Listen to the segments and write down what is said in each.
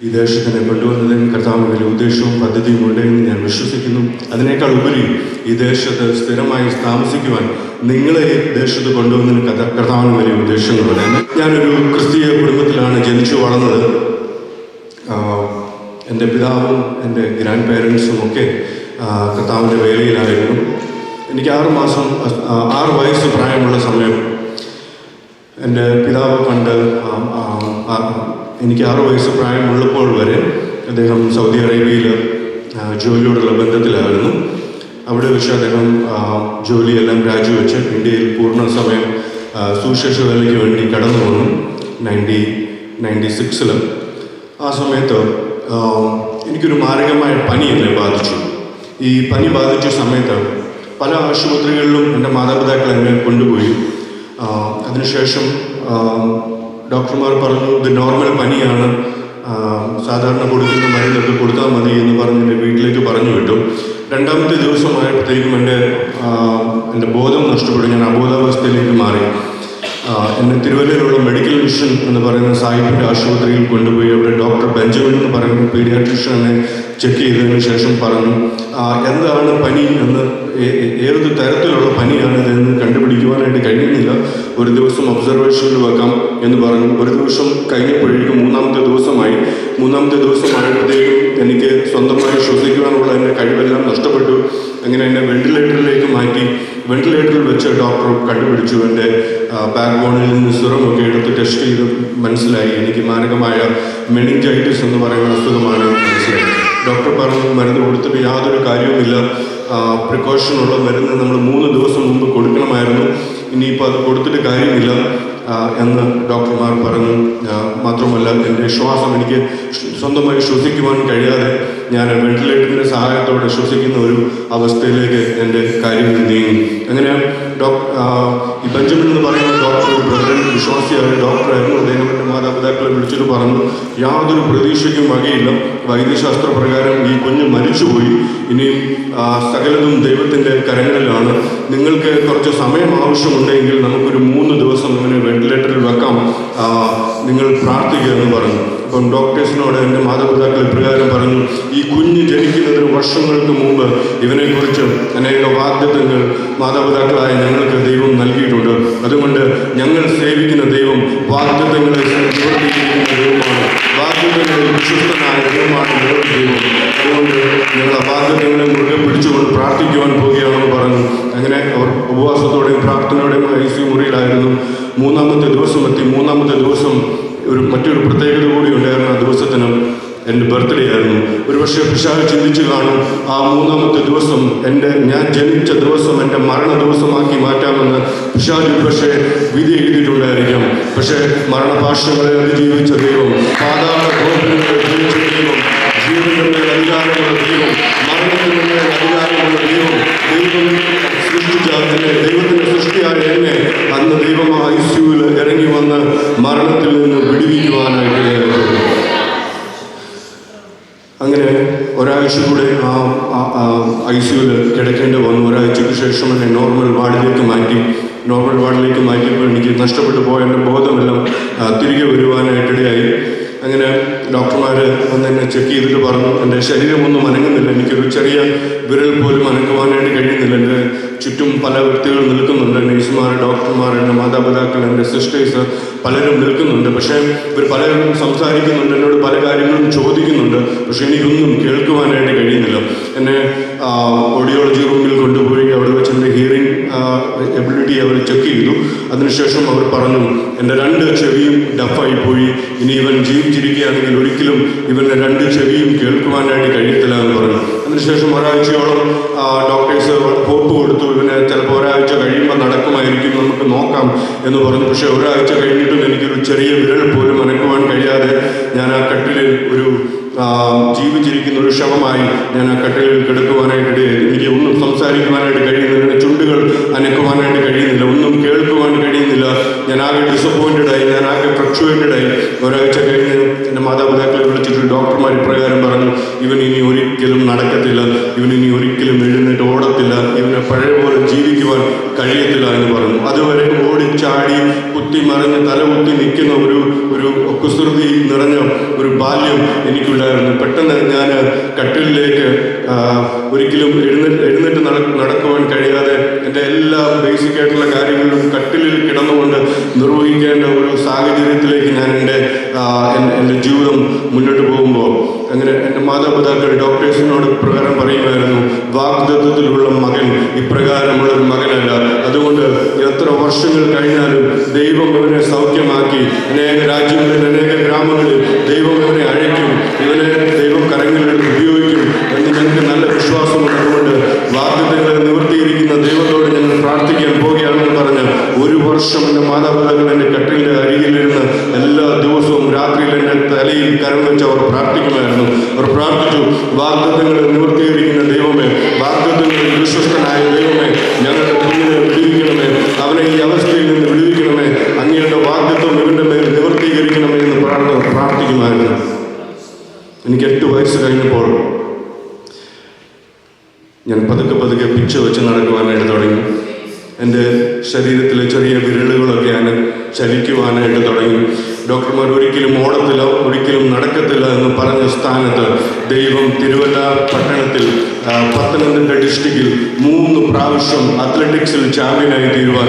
ഈ ദേശത്തിനെ കൊണ്ടുവന്നതിന് കർത്താവിന് വലിയ ഉദ്ദേശവും പദ്ധതിയും ഉണ്ടെന്ന് ഞാൻ വിശ്വസിക്കുന്നു. അതിനേക്കാൾ ഉപരി ഈ ദേശത്ത് സ്ഥിരമായി താമസിക്കുവാൻ നിങ്ങളെ ദേശത്ത് കൊണ്ടുവന്നതിന് കർത്താവിന് വലിയ ഉദ്ദേശങ്ങളുണ്ട്. ഞാനൊരു ക്രിസ്തീയ കുടുംബത്തിലാണ് ജനിച്ചു വളർന്നത്. എൻ്റെ പിതാവും എൻ്റെ ഗ്രാൻഡ് പേരൻസും ഒക്കെ കർത്താവിൻ്റെ വേലയിലായിരുന്നു. എനിക്ക് 6 വയസ്സ് പ്രായമുള്ള സമയം എൻ്റെ പിതാവ് പണ്ട് എനിക്ക് 6 വയസ്സ് പ്രായമുള്ളപ്പോൾ വരെ അദ്ദേഹം സൗദി അറേബ്യയിൽ ജോലിയോടുള്ള ബന്ധത്തിലായിരുന്നു. അവിടെ വെച്ച് അദ്ദേഹം ജോലിയെല്ലാം രാജിവെച്ച് ഇന്ത്യയിൽ പൂർണ്ണ സമയം സുവിശേഷ വേലയ്ക്ക് വേണ്ടി കടന്നു വന്നു 1996. ആ സമയത്ത് എനിക്കൊരു മാരകമായ പനി എന്നെ ബാധിച്ചു. ഈ പനി ബാധിച്ച സമയത്ത് പല ആശുപത്രികളിലും എൻ്റെ മാതാപിതാക്കൾ എന്നെ കൊണ്ടുപോയി. അതിനുശേഷം ഡോക്ടർമാർ പറഞ്ഞു ഇത് നോർമൽ പനിയാണ്, സാധാരണ കൊടുക്കുന്ന മരുന്നൊക്കെ കൊടുത്താൽ മതി എന്ന് പറഞ്ഞ് എൻ്റെ വീട്ടിലേക്ക് പറഞ്ഞു വിട്ടു. 2ാമത്തെ ദിവസമായപ്പോഴത്തേക്കും എൻ്റെ ബോധം നഷ്ടപ്പെട്ടു. ഞാൻ അബോധാവസ്ഥയിലേക്ക് മാറി. എന്നെ തിരുവല്ലയിലുള്ള മെഡിക്കൽ മിഷൻ എന്ന് പറയുന്ന സായിപ്പിൻ്റെ ആശുപത്രിയിൽ കൊണ്ടുപോയി. അവിടെ ഡോക്ടർ ബെഞ്ചമിൻ എന്ന് പറയുന്ന പീഡിയാട്രീഷ്യനെ ചെക്ക് ചെയ്തതിന് ശേഷം പറഞ്ഞു എന്താണ് പനി എന്ന്, ഏത് തരത്തിലുള്ള പനിയാണിതെന്ന് കണ്ടുപിടിക്കുവാനായിട്ട് കഴിയുന്നില്ല, ഒരു ദിവസം ഒബ്സർവേഷനിൽ വെക്കാം എന്ന് പറഞ്ഞു. ഒരു ദിവസം കഴിഞ്ഞപ്പോഴേക്കും 3ാമത്തെ ദിവസമായപ്പോഴത്തേക്കും എനിക്ക് സ്വന്തമായി ശ്വസിക്കുവാനുള്ള എൻ്റെ കഴിവെല്ലാം നഷ്ടപ്പെട്ടു. അങ്ങനെ എന്നെ വെന്റിലേറ്ററിലേക്ക് മാറ്റി. വെന്റിലേറ്ററിൽ വെച്ച് ഡോക്ടർ കണ്ടുപിടിച്ചു എൻ്റെ ബാക്ക് ബോണിൽ നിന്ന് സിറമൊക്കെ എടുത്ത് ടെസ്റ്റ് ചെയ്ത് മനസ്സിലായി എനിക്ക് മാരകമായ മെനിഞ്ചൈറ്റിസ് എന്ന് പറയുന്ന അസുഖമാണ് മനസ്സിലായി. ഡോക്ടർ പറഞ്ഞു മരുന്ന് കൊടുത്തിട്ട് യാതൊരു കാര്യവുമില്ല, പ്രിക്കോഷനുള്ള മരുന്ന് നമ്മൾ 3 ദിവസം മുമ്പ് കൊടുക്കണമായിരുന്നു, ഇനിയിപ്പോൾ അത് കൊടുത്തിട്ട് കാര്യമില്ല എന്ന് ഡോക്ടർമാർ പറഞ്ഞു. മാത്രമല്ല എൻ്റെ ശ്വാസം എനിക്ക് സ്വന്തമായി ശ്വസിക്കുവാൻ കഴിയാതെ ഞാൻ വെന്റിലേറ്ററിൻ്റെ സഹായത്തോടെ ശ്വസിക്കുന്ന ഒരു അവസ്ഥയിലേക്ക് എൻ്റെ കാര്യങ്ങൾ നീങ്ങി. അങ്ങനെ ഈ ബെഞ്ചമിൻ എന്ന് പറയുന്ന ഡോക്ടർ ഒരു ബ്രദറിൻ്റെ വിശ്വാസിയായ ഡോക്ടറായിരുന്നു. അദ്ദേഹം എൻ്റെ മാതാപിതാക്കളെ വിളിച്ചിട്ട് പറഞ്ഞു യാതൊരു പ്രതീക്ഷയ്ക്കും വകയില്ല, വൈദ്യശാസ്ത്ര പ്രകാരം ഈ കുഞ്ഞ് മരിച്ചുപോയി, ഇനിയും സകലതും ദൈവത്തിൻ്റെ കരങ്ങളിലാണ്, നിങ്ങൾക്ക് കുറച്ച് സമയം ആവശ്യമുണ്ടെങ്കിൽ നമുക്കൊരു 3 ദിവസം ഇങ്ങനെ വെന്റിലേറ്ററിൽ വെക്കാം, നിങ്ങൾ പ്രാർത്ഥിക്കുക എന്ന് പറഞ്ഞു. അപ്പം ഡോക്ടേഴ്സിനോട് എൻ്റെ മാതാപിതാക്കൾ ഇപ്രകാരം പറഞ്ഞു ഈ കുഞ്ഞ് ജനിക്കുന്നതിന് വർഷങ്ങൾക്ക് മുമ്പ് ഇവനെക്കുറിച്ച് അനേക വാഗ്ദത്തങ്ങൾ മാതാപിതാക്കളായ ഞങ്ങൾക്ക് ദൈവം നൽകിയിട്ടുണ്ട്. അതുകൊണ്ട് ഞങ്ങൾ സേവിക്കുന്ന ദൈവം വാഗ്ദത്തങ്ങളെ നിവർത്തിക്കുന്ന ദൈവമാണ്, വാഗ്ദത്തങ്ങളിൽ വിശ്വസ്തനായ ദൈവമാണ് ഞങ്ങളുടെ ദൈവം. അതുകൊണ്ട് ഞങ്ങൾ ആ വാഗ്ദത്തങ്ങളെ മുറുകെ പിടിച്ചുകൊണ്ട് പ്രാർത്ഥിക്കുവാൻ പോവുകയാണെന്ന് പറഞ്ഞു. അങ്ങനെ അവർ ഉപവാസത്തോടെയും പ്രാർത്ഥനയോടെയും ICU മുറിയിലായിരുന്നു. 3ാമത്തെ ദിവസം എത്തി. 3ാമത്തെ ദിവസം മറ്റൊരു പ്രത്യേകത കൂടി ഉണ്ടായിരുന്നു. ആ ദിവസത്തിന് എൻ്റെ ബർത്ത്ഡേ ആയിരുന്നു. ഒരുപക്ഷെ പിശാച് ചിന്തിച്ചു കാണും ആ 3ാമത്തെ ദിവസം ഞാൻ ജനിച്ച ദിവസം എൻ്റെ മരണ ദിവസമാക്കി മാറ്റാമെന്ന് പിശാച് പക്ഷേ വിധി എഴുതിയിട്ടുണ്ടായിരിക്കാം. പക്ഷേ മരണപാശങ്ങളെ അതിജീവിച്ച ദൈവം, പാതാള ഗോപുരങ്ങളെ ജയിച്ച ദൈവം, ജീവന്റെ അധികാരമുള്ള ദൈവം, മരണത്തിൻ്റെ അധികാരമുള്ള ദൈവം, ദൈവത്തിൻ്റെ സൃഷ്ടിയായ എന്നെ അന്ന് ദൈവം ICUവിൽ ഇറങ്ങി വന്ന് മരണത്തിൽ നിന്ന് വിടുവിക്കുവാനായിട്ട്. അങ്ങനെ ഒരാഴ്ച കൂടെ ICUവിൽ കിടക്കേണ്ടി വന്നു. ഒരാഴ്ചയ്ക്ക് ശേഷം എന്നെ നോർമൽ വാർഡിലേക്ക് മാറ്റിയപ്പോൾ എനിക്ക് നഷ്ടപ്പെട്ടു പോയ എൻ്റെ ബോധമെല്ലാം തിരികെ വരുവാനായിട്ടിടയായി. അങ്ങനെ ഡോക്ടർമാർ വന്ന് എന്നെ ചെക്ക് ചെയ്തിട്ട് പറഞ്ഞു എൻ്റെ ശരീരമൊന്നും അനങ്ങുന്നില്ല, എനിക്കൊരു ചെറിയ വിരൽ പോലും അനക്കുവാനായിട്ട് കഴിയുന്നില്ല. എൻ്റെ ചുറ്റും പല വ്യക്തികൾ നിൽക്കുന്നുണ്ട്, നഴ്സുമാർ, ഡോക്ടർമാർ, എൻ്റെ മാതാപിതാക്കൾ, എൻ്റെ സിസ്റ്റേഴ്സ് പലരും നിൽക്കുന്നുണ്ട്. പക്ഷേ ഇവർ പലരും സംസാരിക്കുന്നുണ്ട്, എന്നോട് പല കാര്യങ്ങളും ചോദിക്കുന്നുണ്ട്, പക്ഷേ എനിക്കൊന്നും കേൾക്കുവാനായിട്ട് കഴിയുന്നില്ല. എന്നെ ഓഡിയോളജി റൂമിൽ കൊണ്ടുപോയി അവിടെ വെച്ച് എൻ്റെ ഹിയറിംഗ് എബിലിറ്റി അവർ ചെക്ക് ചെയ്തു. അതിനുശേഷം അവർ പറഞ്ഞു എൻ്റെ 2 ചെവിയും ഡഫായി പോയി, ഇനി ഇവൻ ജീവിച്ചിരിക്കുകയാണെങ്കിൽ ഒരിക്കലും ഇവൻ്റെ 2 ചെവിയും കേൾക്കുവാനായിട്ട് കഴിയത്തില്ല എന്ന് പറഞ്ഞു. അതിനുശേഷം ഒരാഴ്ചയോളം ഡോക്ടേഴ്സ് ഹോപ്പ് കൊടുത്തു, ഇവന് ചിലപ്പോൾ ഒരാഴ്ച കഴിയുമ്പോൾ നടക്കുമായിരിക്കും, നമുക്ക് നോക്കാം എന്ന് പറഞ്ഞു. പക്ഷേ ഒരാഴ്ച കഴിഞ്ഞിട്ടും എനിക്കൊരു ചെറിയ വിരൽ പോലും അനക്കുവാൻ കഴിയാതെ ഞാൻ ആ കട്ടിലിൽ ജീവിച്ചിരിക്കുന്ന ഒരു ശവമായി ഞാൻ ആ കട്ടിലിൽ കിടക്കുവാനായിട്ടിടയായി. എനിക്ക് ഒന്നും സംസാരിക്കുവാനായിട്ട് കഴിയുന്നില്ല, ചുണ്ടുകൾ അനക്കുവാനായിട്ട് കഴിയുന്നില്ല, ഒന്നും കേൾക്കുവാൻ കഴിയുന്നില്ല. ഞാൻ ആകെ ഡിസപ്പോയിൻറ്റഡായി, ഞാൻ ആകെ ഫ്രക്ച്വേറ്റഡായി. ഒരാഴ്ച കഴിഞ്ഞ് എൻ്റെ മാതാപിതാക്കളെ വിളിച്ചിട്ട് ഡോക്ടർമാർ ഇപ്രകാരം പറഞ്ഞു ഇവൻ ഇനി ഒരിക്കലും നടക്കത്തില്ല, ഇവൻ ഇനി ഒരിക്കലും എഴുന്നേറ്റ് ഓടത്തില്ല, ഇവനെ പഴയ പോലെ ജീവിക്കുവാൻ കഴിയത്തില്ല എന്ന് പറഞ്ഞു. അതുവരെ ഓടിച്ചാടി കുത്തി മറിഞ്ഞ് തലകുത്തി നിൽക്കുന്ന ഒരു കുസൃതി നിറഞ്ഞ ഒരു ബാല്യം എനിക്കുണ്ടായിരുന്നു. പെട്ടെന്ന് ഞാൻ കട്ടിലിലേക്ക് ഒരിക്കലും എഴുന്നേറ്റ് നടക്കുവാൻ കഴിയാതെ എൻ്റെ എല്ലാ ബേസിക് ആയിട്ടുള്ള കാര്യങ്ങളിലും കട്ടിലിൽ കിടന്നുകൊണ്ട് നിർവഹിക്കേണ്ട ഒരു സാഹചര്യത്തിലേക്ക് ഞാൻ എൻ്റെ ജീവിതം മുന്നോട്ട് പോകുമ്പോൾ അങ്ങനെ എൻ്റെ മാതാപിതാക്കൾ ഡോക്ടേഴ്സിനോട് പ്രകാരം പറയുമായിരുന്നു, വാഗ്ദത്തത്തിലുള്ള മകൻ ഇപ്രകാരമുള്ള ഒരു മകനല്ല. അതുകൊണ്ട് എത്ര വർഷങ്ങൾ കഴിഞ്ഞാലും ദൈവം ഇവനെ സൗഖ്യമാക്കി അനേക രാജ്യങ്ങളിൽ അനേക ഗ്രാമങ്ങളിൽ ദൈവം ഇവനെ അഴയ്ക്കും, ഇവനെ ദൈവം കരങ്ങളിലെടുത്ത് ഉപയോഗിക്കും എന്ന് ഞങ്ങൾക്ക് നല്ല വിശ്വാസമുള്ളതുകൊണ്ട് വാഗ്ദത്തങ്ങളെ നിവർത്തിയിരിക്കുന്ന ദൈവത്തോട് ഞങ്ങൾ പ്രാർത്ഥിക്കാൻ പോകുകയാണെന്ന് പറഞ്ഞ് 1 വർഷം എൻ്റെ മാതാപിതാക്കൾ എൻ്റെ കട്ടിലിൻ്റെ അരികിലിരുന്ന് എല്ലാ ദിവസവും രാത്രിയിൽ എൻ്റെ തലയിൽ കരം വെച്ച് അവർ പ്രാർത്ഥിക്കുമായിരുന്നു. അവർ പ്രാർത്ഥിച്ചു, വാഗ്ദത്തങ്ങളെ നിവർത്തിയിരിക്കുന്ന ദൈവമേ, വാഗ്ദത്തങ്ങളിൽ വിശ്വസ്തനായ ദൈവമേ, ഞങ്ങളുടെ കുഞ്ഞിനെ വിടുവിക്കണമേ, അവനെ ഈ അവസ്ഥയിൽ നിന്ന് വിടുവിക്കണമേ, അങ്ങയുടെ വാഗ്ദത്തം ഇവൻ്റെ മേൽ നിവർത്തീകരിക്കണമേ എന്ന് പ്രാർത്ഥിക്കുമായിരുന്നു. എനിക്ക് 8 വയസ്സ് കഴിഞ്ഞപ്പോൾ ഞാൻ പതുക്കെ പിച്ച വെച്ച് നടക്കുവാനായിട്ട് തുടങ്ങി. എൻ്റെ ശരീരത്തിലെ ചെറിയ വിരലുകളൊക്കെ ഞാൻ ചലിക്കുവാനായിട്ട് തുടങ്ങി. ഡോക്ടർമാർ ഒരിക്കലും ഓടത്തില്ല, ഒരിക്കലും നടക്കത്തില്ല എന്ന് പറഞ്ഞ സ്ഥാനത്ത് ദൈവം തിരുവല്ല പട്ടണത്തിൽ പത്തനംതിട്ട ഡിസ്ട്രിക്റ്റിൽ 3 പ്രാവശ്യം അത്ലറ്റിക്സിൽ ചാമ്പ്യനായി തീരുവാൻ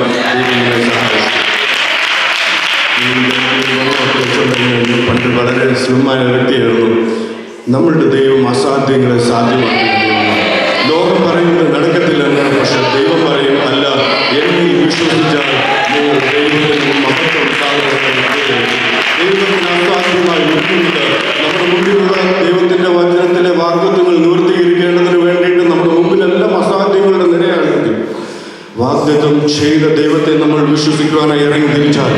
പണ്ട് വളരെ സ്ലിമായ വ്യക്തിയായിരുന്നു. നമ്മളുടെ ദൈവം അസാധ്യങ്ങളെ സാധ്യമാക്കുന്ന ദൈവമാണ്. ലോകം പറയുന്നത് നടക്കത്തില്ല എന്നാണ്, പക്ഷെ ദൈവം പറയും അല്ല, എന്നിൽ വിശ്വസിച്ചാൽ നിങ്ങൾ ദൈവത്തിന് മഹത്വം ദൈവത്തിന് അസാധ്യമായി നിൽക്കുന്നത് നമ്മുടെ മുമ്പിലുള്ള ദൈവത്തിൻ്റെ വചനത്തിലെ വാഗ്ദത്തങ്ങൾ നിവർത്തീകരിക്കേണ്ടതിന് വേണ്ടിയിട്ട് നമ്മുടെ മുമ്പിലെല്ലാം അസാധ്യങ്ങളുടെ നിരയാണെങ്കിൽ വാഗ്ദത്തം ചെയ്ത ദൈവത്തെ നമ്മൾ വിശ്വസിക്കുവാനായി ഇറങ്ങി തിരിച്ചാൽ,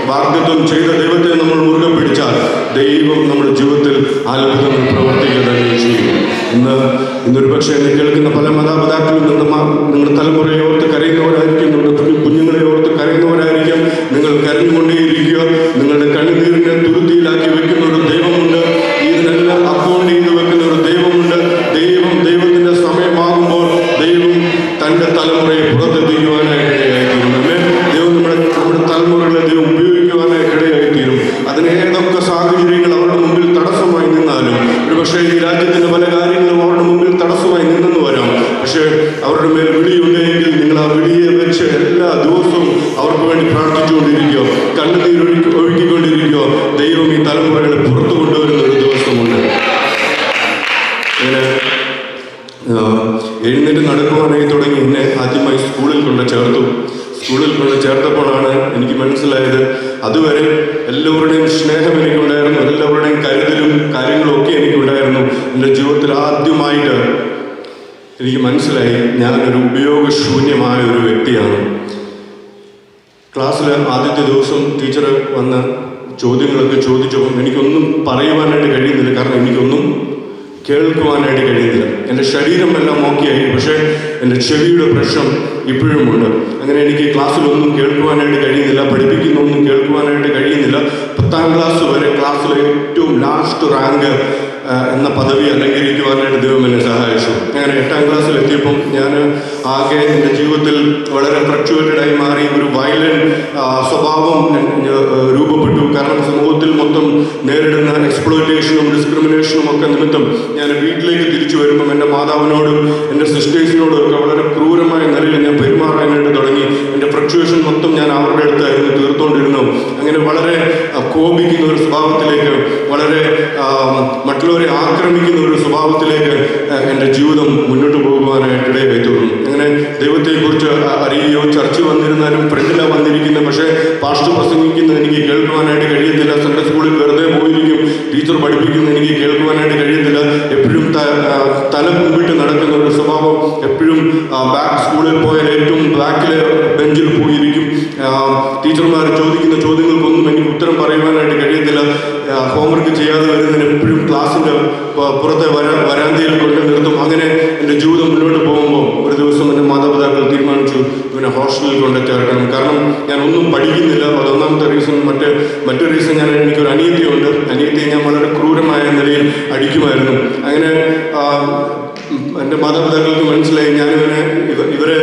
വാഗ്ദത്തം ചെയ്ത ദൈവത്തെ നമ്മൾ മുറുകെ പിടിച്ചാൽ ദൈവം നമ്മുടെ ജീവിതത്തിൽ അത്ഭുതങ്ങൾ പ്രവർത്തിക്കുക തന്നെ ചെയ്യും. ഇന്നൊരു പക്ഷേ എന്നെ കേൾക്കുന്ന പല മാതാപിതാക്കളും നിങ്ങളുടെ തലമുറയെ ഓർത്ത് കരയുന്നവരായിരിക്കും, നിങ്ങളുടെ കുഞ്ഞുങ്ങളെ ഓർത്ത് കരയുന്നവരായിരിക്കും. നിങ്ങൾ കരഞ്ഞുകൊണ്ടേയിരിക്കുക. നിങ്ങളുടെ കണ്ണുനീരിനെ തുരുത്തിയിലാക്കി വെക്കുന്ന ഒരു ദൈവമുണ്ട്. ഇതിനെല്ലാം അക്കൗണ്ട് ചെയ്ത് വെക്കുന്ന ഒരു ദൈവമുണ്ട്. ദൈവത്തിൻ്റെ സമയമാകുമ്പോൾ ദൈവം തൻ്റെ തലമുറയെ പുറത്തെത്തിക്കുവാനായിട്ട് ഇടയായിത്തീരും. ദൈവം നമ്മുടെ തലമുറകളെ ദൈവം ഉപയോഗിക്കുവാനായിട്ട് ഇടയായിത്തീരും. അതിന് ഏതൊക്കെ സാഹചര്യങ്ങൾ അവരുടെ മുമ്പിൽ തടസ്സമായി നിന്നാലും, ഒരു പക്ഷേ ഈ രാജ്യത്തിൻ്റെ പല കാര്യങ്ങളും അവരുടെ മുമ്പിൽ തടസ്സമായി നിന്നെന്ന് വരാം, പക്ഷേ അവരുടെ മേൽ വിളിയുണ്ടെങ്കിൽ നിങ്ങൾ ആ വിളിയെ വെച്ച് എല്ലാ ദിവസവും അവർക്ക് വേണ്ടി പ്രാർത്ഥിച്ചുകൊണ്ടിരിക്കുക, ഒഴുക്കിക്കൊണ്ടിരിക്കുക. ദൈവം ഈ തലമുറകളെ പുറത്തു കൊണ്ടുവരുന്ന ഒരു ദിവസമുണ്ട്. അങ്ങനെ എഴുന്നേറ്റ് നടക്കുവാനായി തുടങ്ങി. എന്നെ ആദ്യമായി സ്കൂളിൽ കൊണ്ട് ചേർത്തപ്പോഴാണ് എനിക്ക് മനസ്സിലായത്, അതുവരെ എല്ലാവരുടെയും സ്നേഹം എനിക്കുണ്ടായിരുന്നു, എല്ലാവരുടെയും കരുതലും കാര്യങ്ങളും ഒക്കെ എനിക്കുണ്ടായിരുന്നു. എൻ്റെ ജീവിതത്തിൽ ആദ്യമായിട്ട് എനിക്ക് മനസ്സിലായി ഞാനൊരു ഉപയോഗശൂന്യമായ ഒരു വ്യക്തിയാണ്. ക്ലാസ്സിൽ ആദ്യത്തെ ദിവസം ടീച്ചർ വന്ന് ചോദ്യങ്ങളൊക്കെ ചോദിച്ചപ്പോൾ എനിക്കൊന്നും പറയുവാനായിട്ട് കഴിയുന്നില്ല, കാരണം എനിക്കൊന്നും കേൾക്കുവാനായിട്ട് കഴിയുന്നില്ല. എൻ്റെ ശരീരമെല്ലാം ഓക്കെയായി, പക്ഷേ എൻ്റെ ചെവിയുടെ പ്രശ്നം ഇപ്പോഴുമുണ്ട്. അങ്ങനെ എനിക്ക് ക്ലാസ്സിലൊന്നും കേൾക്കുവാനായിട്ട് കഴിയുന്നില്ല, പഠിപ്പിക്കുന്നൊന്നും കേൾക്കുവാനായിട്ട് കഴിയുന്നില്ല. 10ാം ക്ലാസ് വരെ ക്ലാസ്സിലെ ഏറ്റവും ലാസ്റ്റ് റാങ്ക് എന്ന പദവി അലങ്കരിക്കുവാനായിട്ട് ദൈവം എന്നെ സഹായിച്ചു. അങ്ങനെ 8ാം ക്ലാസ്സിൽ എത്തിയപ്പം ഞാൻ ആകെ എൻ്റെ ജീവിതത്തിൽ വളരെ ഫ്ലക്ച്വേറ്റഡായി മാറി. ഒരു വയലന്റ് സ്വഭാവം രൂപപ്പെട്ടു. കാരണം സമൂഹത്തിൽ മൊത്തം നേരിടുന്ന എക്സ്പ്ലോയിറ്റേഷനും ഡിസ്ക്രിമിനേഷനും ഒക്കെ നിമിത്തം ഞാൻ വീട്ടിലേക്ക് തിരിച്ചു വരുമ്പം എൻ്റെ മാതാവിനോടും എൻ്റെ സിസ്റ്റേഴ്സിനോടും ഒക്കെ വളരെ ക്രൂരമായ നിലയിൽ ഞാൻ പെരുമാറാനായിട്ട് തുടങ്ങി. എൻ്റെ ഫ്ലക്ച്വേഷൻ മൊത്തം ഞാൻ അവരുടെ അടുത്തായിരുന്നു തീർത്തുകൊണ്ടിരുന്നു. അങ്ങനെ വളരെ കോപിക്കുന്ന ഒരു സ്വഭാവത്തിലേക്ക്, വളരെ മറ്റുള്ളവരെ ആക്രമിക്കുന്ന ഒരു സ്വഭാവത്തിലേക്ക് എൻ്റെ ജീവിതം മുന്നോട്ട് പോകുവാനായിട്ട് ഇടയായി തീർന്നു. അങ്ങനെ ദൈവത്തെക്കുറിച്ച് അറിയുകയോ ചർച്ച വന്നിരുന്നാലും ഫ്രണ്ടിലാണ് വന്നിരിക്കുന്നത്, പക്ഷേ പാസ്റ്റർ പ്രസംഗിക്കുന്നത് എനിക്ക് കേൾക്കുവാനായിട്ട് കഴിയത്തില്ല. സൺഡേ സ്കൂളിൽ വെറുതെ പോയിരിക്കും, ടീച്ചർ പഠിപ്പിക്കുന്നത് എനിക്ക് കേൾക്കുവാനായിട്ട് കഴിയത്തില്ല. എപ്പോഴും തല കുമ്പിട്ട് നടക്കുന്ന ഒരു സ്വഭാവം, എപ്പോഴും സ്കൂളിൽ പോയാൽ ഏറ്റവും ബാക്കിലെ ബെഞ്ചിൽ പോയിരിക്കും. ടീച്ചർമാർ ചോദിക്കുന്ന ചോദ്യങ്ങൾക്കൊന്നും എനിക്ക് ഉത്തരം പറയുവാനായിട്ട് കഴിയത്തില്ല. ഹോംവർക്ക് ചെയ്യാതെ വരുന്നതിന് എപ്പോഴും ക്ലാസ്സിൻ്റെ പുറത്തെ വരാന്തയിൽ കൊണ്ട് നിർത്തും. അങ്ങനെ എൻ്റെ ജീവിതം മുന്നോട്ട് പോകുമ്പോൾ ഒരു ദിവസം എൻ്റെ മാതാപിതാക്കൾ തീരുമാനിച്ചു ഇവനെ ഹോസ്റ്റലിൽ കൊണ്ട് ചേർക്കണം. കാരണം ഞാൻ ഒന്നും പഠിക്കുന്നില്ല. അതൊന്നാമത്തെ റീസൺ. മറ്റൊരു റീസൺ, എനിക്കൊരു അനിയത്തിയുണ്ട്. അനിയത്തിയെ ഞാൻ വളരെ ക്രൂരമായ നിലയിൽ അടിക്കുമായിരുന്നു. അങ്ങനെ എൻ്റെ മാതാപിതാക്കൾക്ക് മനസ്സിലായി ഇവരെ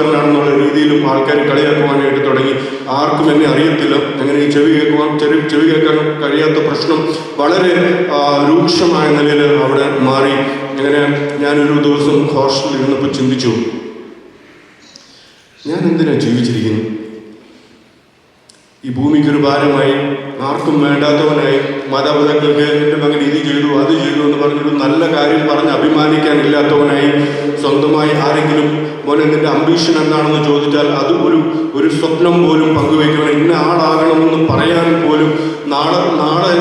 പാട്ടുകാരനാണെന്നുള്ള രീതിയിലും ആൾക്കാർ കളിയാക്കുവാനായിട്ട് തുടങ്ങി. ആർക്കും എന്നെ അറിയത്തില്ല. അങ്ങനെ ഈ ചെവി കേൾക്കാൻ കഴിയാത്ത പ്രശ്നം വളരെ രൂക്ഷമായ നിലയിൽ അവിടെ മാറി. അങ്ങനെ ഞാനൊരു ദിവസം ഹോസ്റ്റലിൽ ഇരുന്നപ്പോൾ ചിന്തിച്ചു, ഞാൻ എന്തിനാണ് ജീവിച്ചിരിക്കുന്നു? ഈ ഭൂമിക്കൊരു ഭാരമായി, ആർക്കും വേണ്ടാത്തവനായി, മാതാപിതാക്കൾക്ക് എൻ്റെ മകൻ ഇത് ചെയ്തു അത് ചെയ്തു എന്ന് പറഞ്ഞൊരു നല്ല കാര്യം പറഞ്ഞ് അഭിമാനിക്കാനില്ലാത്തവനായി, സ്വന്തമായി ആരെങ്കിലും മോനെ നിന്റെ അംബീഷൻ എന്താണെന്ന് ചോദിച്ചാൽ അത് ഒരു സ്വപ്നം പോലും പങ്കുവയ്ക്കുവാൻ, ഇന്ന ആളാകണമെന്ന് പറയാൻ പോലും നാളെ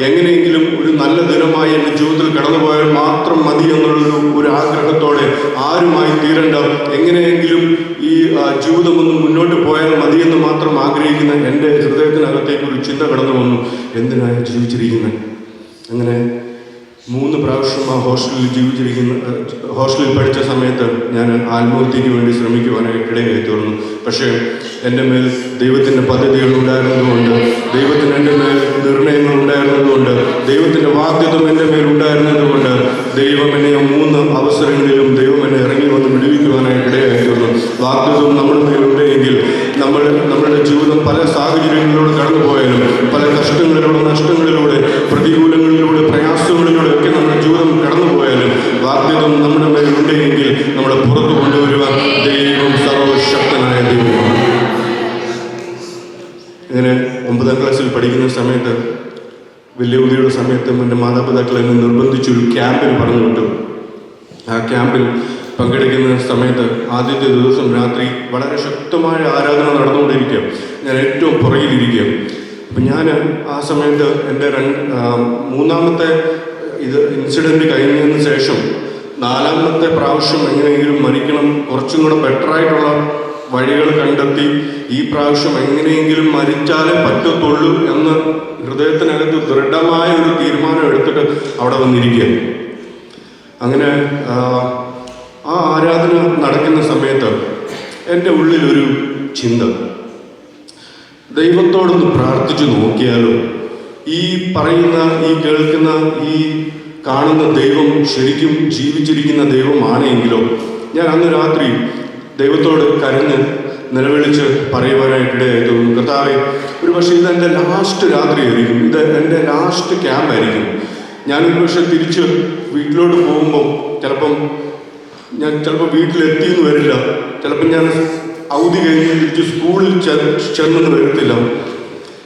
എങ്ങനെയെങ്കിലും ഒരു നല്ല ദിനമായി എൻ്റെ ജീവിതത്തിൽ കടന്നുപോയാൽ മാത്രം മതി എന്നുള്ള ആഗ്രഹത്തോടെ, ആരുമായി തീരണ്ട, എങ്ങനെയെങ്കിലും ഈ ജീവിതമൊന്നും മുന്നോട്ട് പോയാൽ മതിയെന്ന് മാത്രം ആഗ്രഹിക്കുന്ന എൻ്റെ ഹൃദയത്തിനകത്തേക്ക് ഒരു ചിന്ത കടന്നു വന്നു, എന്തിനാണ് ജീവിച്ചിരിക്കുന്നത്? അങ്ങനെ 3 പ്രാവശ്യം ആ ഹോസ്റ്റലിൽ പഠിച്ച സമയത്ത് ഞാൻ ആത്മഹത്യയ്ക്ക് വേണ്ടി ശ്രമിക്കുവാനായിട്ട് ഇടയായി തീർന്നു. പക്ഷേ എൻ്റെ മേൽ ദൈവത്തിൻ്റെ പദ്ധതികൾ ഉണ്ടായിരുന്നതുകൊണ്ട്, ദൈവത്തിന് എൻ്റെ മേൽ നിർണയങ്ങൾ ഉണ്ടായിരുന്നതുകൊണ്ട്, ദൈവത്തിൻ്റെ വാഗ്ദത്തം എൻ്റെ മേൽ ഉണ്ടായിരുന്നതുകൊണ്ട് ദൈവം എന്നെ 3 അവസരങ്ങളിലും ദൈവം എന്നെ ഇറങ്ങി വന്ന് വിടുവിക്കുവാനായിട്ട് ഇടയായി തീർന്നു. വാഗ്ദത്തം നമ്മുടെ മേലുണ്ടെങ്കിൽ നമ്മളുടെ ജീവിതം പല സാഹചര്യങ്ങളിലൂടെ കടന്നു പോയാലും, പല കഷ്ടങ്ങളിലൂടെ, നഷ്ടങ്ങളിലൂടെ, പ്രതികൂലങ്ങളിലൂടെ, പ്രയാസങ്ങളിലൂടെ ഒക്കെ നമ്മുടെ ജീവിതം കടന്നുപോയാലും വാഗ്ദത്തം നമ്മുടെ മേലുണ്ടെങ്കിൽ നമ്മളെ പുറത്തു കൊണ്ടുവരുവാൻ ദൈവം സർവശക്തനായ ദൈവമാണ്. ഇങ്ങനെ 9ാം ക്ലാസ്സിൽ പഠിക്കുന്ന സമയത്ത്, വലിയ ഉദയുടെ സമയത്ത് എൻ്റെ മാതാപിതാക്കൾ എന്നെ നിർബന്ധിച്ചൊരു ക്യാമ്പിൽ പറഞ്ഞു വിട്ടു. ആ ക്യാമ്പിൽ പങ്കെടുക്കുന്ന സമയത്ത് ആദ്യത്തെ ദിവസം രാത്രി വളരെ ശക്തമായ ആരാധന നടന്നുകൊണ്ടിരിക്കുക. ഞാൻ ഏറ്റവും പുറകിലിരിക്കുക. അപ്പം ഞാൻ ആ സമയത്ത് എൻ്റെ 3ാമത്തെ ഇൻസിഡൻറ്റ് കഴിഞ്ഞതിന് ശേഷം 4ാമത്തെ പ്രാവശ്യം എങ്ങനെയെങ്കിലും മരിക്കണം, കുറച്ചും കൂടെ ബെറ്ററായിട്ടുള്ള വഴികൾ കണ്ടെത്തി ഈ പ്രാവശ്യം എങ്ങനെയെങ്കിലും മരിച്ചാലേ പറ്റത്തുള്ളൂ എന്ന് ഹൃദയത്തിനകത്ത് ദൃഢമായ ഒരു തീരുമാനം എടുത്തിട്ട് അവിടെ വന്നിരിക്കുക. അങ്ങനെ ആ ആരാധന നടക്കുന്ന സമയത്ത് എൻ്റെ ഉള്ളിലൊരു ചിന്ത, ദൈവത്തോടൊന്ന് പ്രാർത്ഥിച്ചു നോക്കിയാലോ? ഈ പറയുന്ന, ഈ കേൾക്കുന്ന, ഈ കാണുന്ന ദൈവം ശരിക്കും ജീവിച്ചിരിക്കുന്ന ദൈവമാണെങ്കിലോ? ഞാൻ അന്ന് രാത്രി ദൈവത്തോട് കരഞ്ഞ് നിലവിളിച്ച് പറയുവാനായിട്ടിടയായി തോന്നുന്നു, കർത്താവേ, ഒരു പക്ഷേ ഇതെൻ്റെ ലാസ്റ്റ് രാത്രിയായിരിക്കും, ഇത് എൻ്റെ ലാസ്റ്റ് ക്യാമ്പായിരിക്കും. ഞാനൊരു പക്ഷേ തിരിച്ച് വീട്ടിലോട്ട് പോകുമ്പോൾ ചിലപ്പോൾ വീട്ടിലെത്തിയെന്ന് വരില്ല, ചിലപ്പോൾ ഞാൻ അവധി കഴിഞ്ഞ് തിരിച്ച് സ്കൂളിൽ ചെന്നെന്ന് വരത്തില്ല.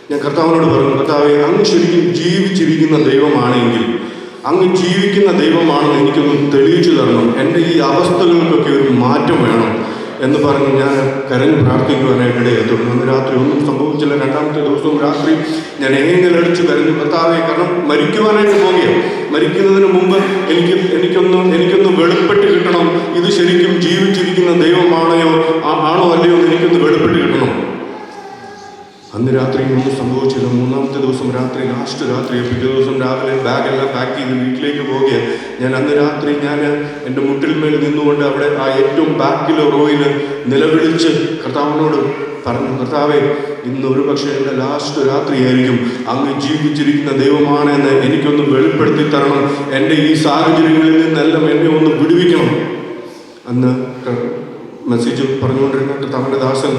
ഞാൻ കർത്താവിനോട് പറഞ്ഞു, കർത്താവേ, അങ്ങ് ശരിക്കും ജീവിച്ചിരിക്കുന്ന ദൈവമാണെങ്കിൽ, അങ്ങ് ജീവിക്കുന്ന ദൈവമാണെന്ന് എനിക്കൊന്ന് തെളിയിച്ചു തരണം, എൻ്റെ ഈ അവസ്ഥകൾക്കൊക്കെ ഒരു മാറ്റം വേണം എന്ന് പറഞ്ഞ് ഞാൻ കരഞ്ഞ് പ്രാർത്ഥിക്കുവാനായിട്ടിടയായി തുടങ്ങി. അന്ന് രാത്രി ഒന്നും സംഭവിച്ചില്ല. 2ാമത്തെ ദിവസവും രാത്രി ഞാൻ എങ്ങനെയടിച്ച് കരഞ്ഞു, കർത്താവേ, കാരണം മരിക്കുവാനായിട്ട് പോകുകയാണ്. മരിക്കുന്നതിന് മുമ്പ് എനിക്കൊന്ന് വെളിപ്പെട്ട് കിട്ടണം, ഇത് ശരിക്കും ജീവിച്ചിരിക്കുന്ന ദൈവമാണോ അല്ലയോ എന്ന് എനിക്കൊന്ന് വെളിപ്പെട്ട് കിട്ടണം. അന്ന് രാത്രി ഒന്നും സംഭവിച്ചില്ല. 3ാമത്തെ ദിവസം രാത്രി, ലാസ്റ്റ് രാത്രി, പിറ്റേ ദിവസം രാവിലെ ബാഗെല്ലാം പാക്ക് ചെയ്ത് വീട്ടിലേക്ക് പോവുകയാണ്. ഞാൻ അന്ന് രാത്രി എൻ്റെ മുട്ടിൽമേൽ നിന്നുകൊണ്ട് അവിടെ ആ ഏറ്റവും ബാക്കിലെ റോയിൽ നിലവിളിച്ച് കർത്താവിനോട് പറഞ്ഞു, കർത്താവേ, ഇന്ന് ഒരു പക്ഷേ എൻ്റെ ലാസ്റ്റ് രാത്രിയായിരിക്കും, അങ്ങ് ജീവിച്ചിരിക്കുന്ന ദൈവമാണെന്ന് എനിക്കൊന്ന് വെളിപ്പെടുത്തി തരണം, എൻ്റെ ഈ സാഹചര്യങ്ങളിൽ നിന്നെല്ലാം എന്നെ ഒന്ന് വിടുവിക്കണം. അന്ന് മെസ്സേജ് പറഞ്ഞുകൊണ്ടിരുന്ന കർത്താവിൻ്റെ ദാസൻ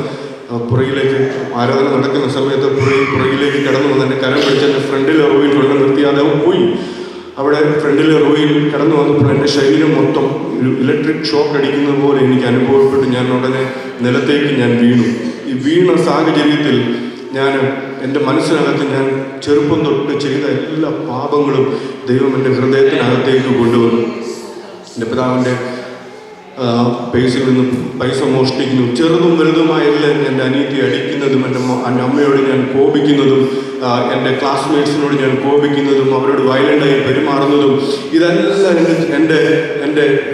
പുറകിലേക്ക്, ആരാധന നടക്കുന്ന സമയത്ത് പുറകിലേക്ക് കടന്നു വന്ന് എൻ്റെ കരം പിടിച്ച് എൻ്റെ ഫ്രണ്ടിലെ റോയിൽ കൊണ്ട് നിർത്തി. അദ്ദേഹം പോയി. അവിടെ ഫ്രണ്ടിലെ റോയിൽ കടന്നു വന്നപ്പോൾ എൻ്റെ ശരീരം മൊത്തം ഒരു ഇലക്ട്രിക് ഷോക്ക് അടിക്കുന്നത് പോലെ എനിക്ക് അനുഭവപ്പെട്ടു. ഞാൻ ഉടനെ നിലത്തേക്ക് വീണു. ഈ വീണ സാഹചര്യത്തിൽ എൻ്റെ മനസ്സിനകത്ത് ഞാൻ ചെറുപ്പം തൊട്ട് ചെയ്ത എല്ലാ പാപങ്ങളും ദൈവം എൻ്റെ ഹൃദയത്തിനകത്തേക്ക് കൊണ്ടുവന്നു. എൻ്റെ പിതാവിൻ്റെ പേഴ്സിൽ നിന്നും പൈസ മോഷ്ടിക്കുന്നു, ചെറുതും വലുതുമായ എല്ലാം എൻ്റെ അനിയത്തി അടിക്കുന്നതും, എൻ്റെ അമ്മയോട് ഞാൻ കോപിക്കുന്നതും, എൻ്റെ ക്ലാസ്മേറ്റ്സിനോട് ഞാൻ കോപിക്കുന്നതും, അവരോട് വയലൻ്റായി പെരുമാറുന്നതും, ഇതെല്ലാം